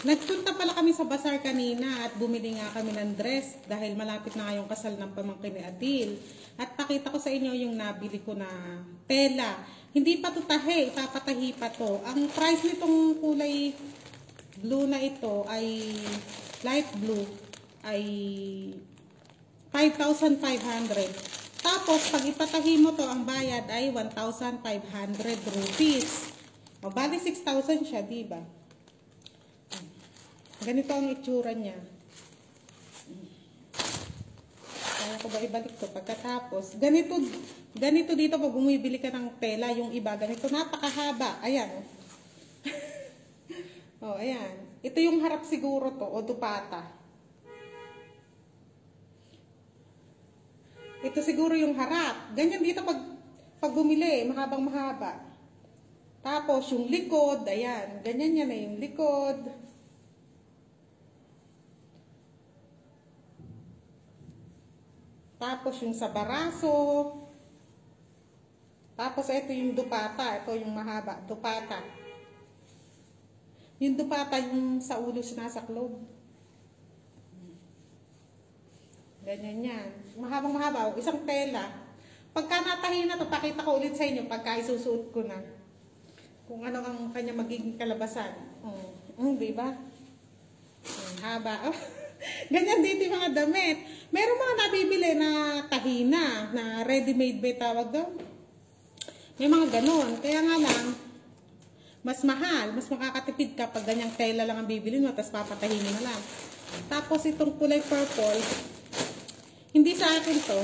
Nagpunta pala kami sa bazaar kanina at bumili nga kami ng dress dahil malapit na ngayong kasal ng pamangkin ni Adil. At pakita ko sa inyo yung nabili ko na tela. Hindi pa to tahi, ipapatahi pa to. Ang price nitong kulay blue na ito ay light blue ay 5,500. Tapos pag ipatahi mo to, ang bayad ay 1,500 rupees. O bali 6,000 siya, diba? Ganito ang itsura niya. Kaya ko ba ibalik to pagkatapos? Ganito dito pag bumibili ka ng tela, yung iba, ganito napakahaba. Ayan. Oh, ayan. Ito yung harap siguro to, o dupata. Ito siguro yung harap. Ganyan dito pag bumili, mahabang mahaba. Tapos yung likod, ayan. Ganyan yan na yung likod. Tapos yung sa baraso. Tapos ito yung dupata. Ito yung mahaba. Dupata. Yung dupata yung sa ulo sinasaklob. Ganyan yan. Mahabang mahaba. Isang tela. Pagka natahi na to, pakita ko ulit sa inyo pagka isusuot ko na. Kung ano ang kanya magiging kalabasan. Diba? Haba. Ganyan dito yung mga damit. Meron mga nabibili na tahina, na ready-made ba tawag doon. May mga ganon. Kaya nga lang, mas mahal, mas makakatipid ka pag ganyang tela lang ang bibili mo, tapos papatahin mo na lang. Tapos itong kulay purple, hindi sa akin to.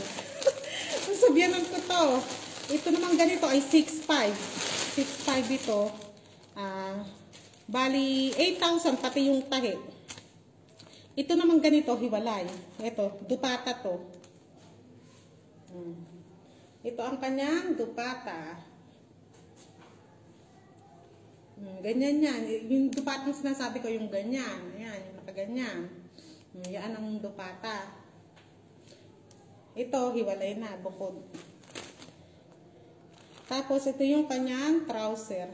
Sabihanan ko to. Ito naman ganito ay 6,500. 6,500 ito. Bali, 8,000 pati yung tahi. Ito naman ganito, hiwalay. Ito, dupata to. Ito ang kanyang dupata. Ganyan yan. Yung dupata yung sinasabi ko, yung ganyan. Ayan, yung nakaganyan. Yan ang dupata. Ito, hiwalay na, bukod. Tapos, ito yung kanyang trouser.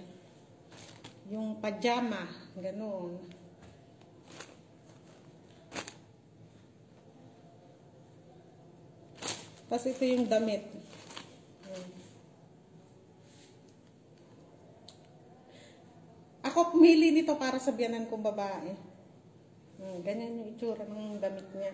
Yung pajama. Ganun. Tapos ito yung damit. Ako pumili nito para sa biyanan kong babae. Ganyan yung itsura ng damit niya.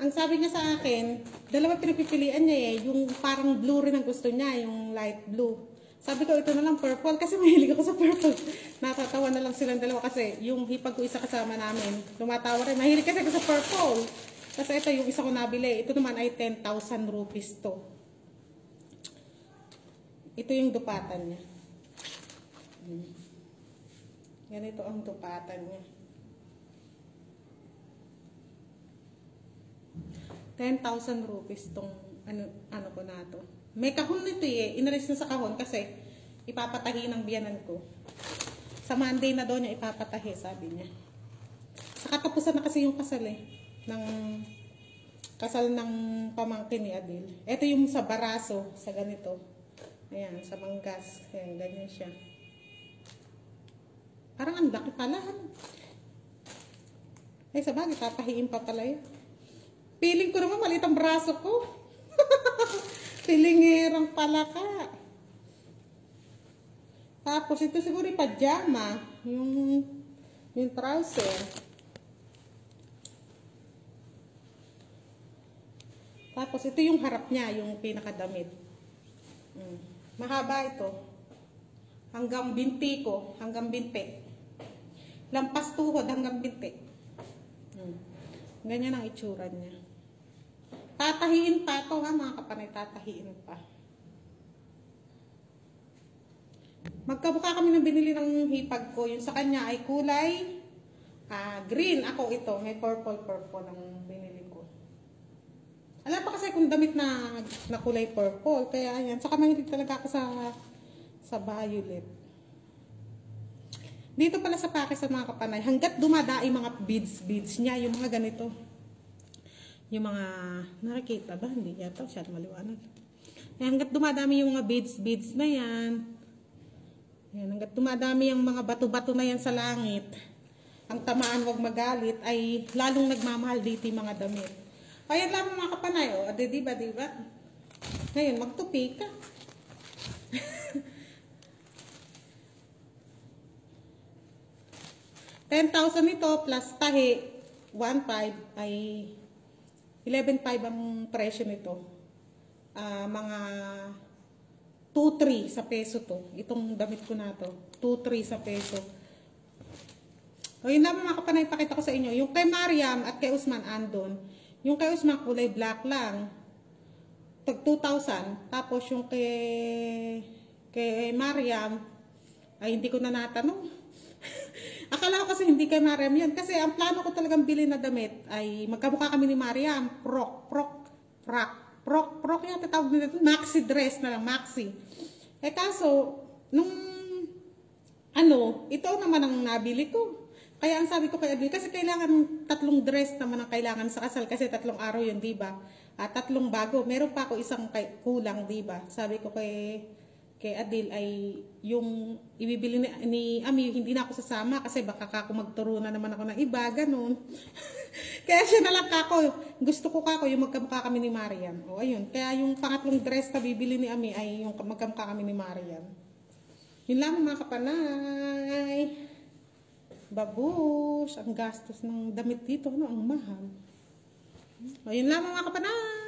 Ang sabi niya sa akin, dalawa pinagpipilian niya yung parang blue rin ang gusto niya, yung light blue. Sabi ko, ito na lang purple kasi mahilig ako sa purple. Natatawa na lang silang dalawa kasi yung hipag ko isa kasama namin, lumatawa rin. Mahilig kasi ako sa purple. Kasi ito yung isa ko nabili. Ito naman ay 10,000 rupees to. Ito yung dupatan niya. Ganito ang dupatan niya. 10,000 rupees tong ano ko na to. May kahon nito inalis na sa kahon kasi ipapatahi ng biyanan ko. Sa Monday na doon niya ipapatahi, sabi niya. Sa katapusan na kasi yung kasal ng kasal ng pamangkin ni Adil. Ito yung sa baraso, sa ganito. Ayan, sa manggas. Ayan, ganyan siya. Parang ang laki pala. Ay, sabagay, tatahiin pa pala yun. Feeling ko naman maliit ang braso ko. Pilingirang pala ka. Tapos ito siguro yung pajama, yung trouser. Tapos ito yung harap niya, yung pinakadamit. Mahaba ito. Hanggang binti ko, hanggang binti. Lampas tuhod hanggang binti. Ganyan ang itsura niya. Tatahiin pa ito ha mga kapanay, tatahiin pa. Magkabuka kami ng binili ng hipag ko. Yung sa kanya ay kulay green. Ako ito, may purple ang binili ko. Alam pa kasi kung damit na kulay purple. Kaya ayan, saka mahilig talaga ako sa violet. Dito pala sa Pakistan mga kapanay, hanggat dumadaing mga beads niya, yung mga ganito. Yung mga, nakikita ba? Hindi yata, siya maliwanag. Hanggat dumadami yung mga beads na yan, Ayan, hanggat dumadami ang mga bato-bato na yan sa langit, ang tamaan wag magalit, ay lalong nagmamahal dito yung mga damit. Ayan lang mga kapanay, o, diba? Ngayon, magtupi ka. 10,000 ito plus tahi, 1,500 ay 11,500 ang presyo nito. Mga 2,300 sa peso to. Itong damit ko na to. 2,300 sa peso. O yun naman mga kapanay, pakita ko sa inyo. Yung kay Mariam at kay Usman andon. Yung kay Usman kulay black lang. Tag 2,000. Tapos yung kay Mariam ay hindi ko na natanong. Akala ko kasi hindi kay Mariam yun. Kasi ang plano ko talagang bilhin na damit ay magkamukha kami ni Mariam. Prok yung tatawag nila ito. Maxi dress na lang, maxi. Eh kaso, ito naman ang nabili ko. Kaya ang sabi ko kay Adil, kasi kailangan 3 dress naman ang kailangan sa kasal. Kasi 3 araw yun, diba? 3 bago. Meron pa ako isang kulang, diba? Sabi ko kay Adil ay yung ibibili ni Ami, hindi na ako sasama kasi baka ako magturo na naman ako ng iba, ganun. Kaya siya na lang kako. Gusto ko kako yung magkamukha kami ni Mariam. O ayun, kaya yung pangatlong dress na bibili ni Ami ay yung magkamukha kami ni Mariam. Yun lang mga kapanay. Babush, ang gastos ng damit dito, ang mahal. O yun lang mga kapanay.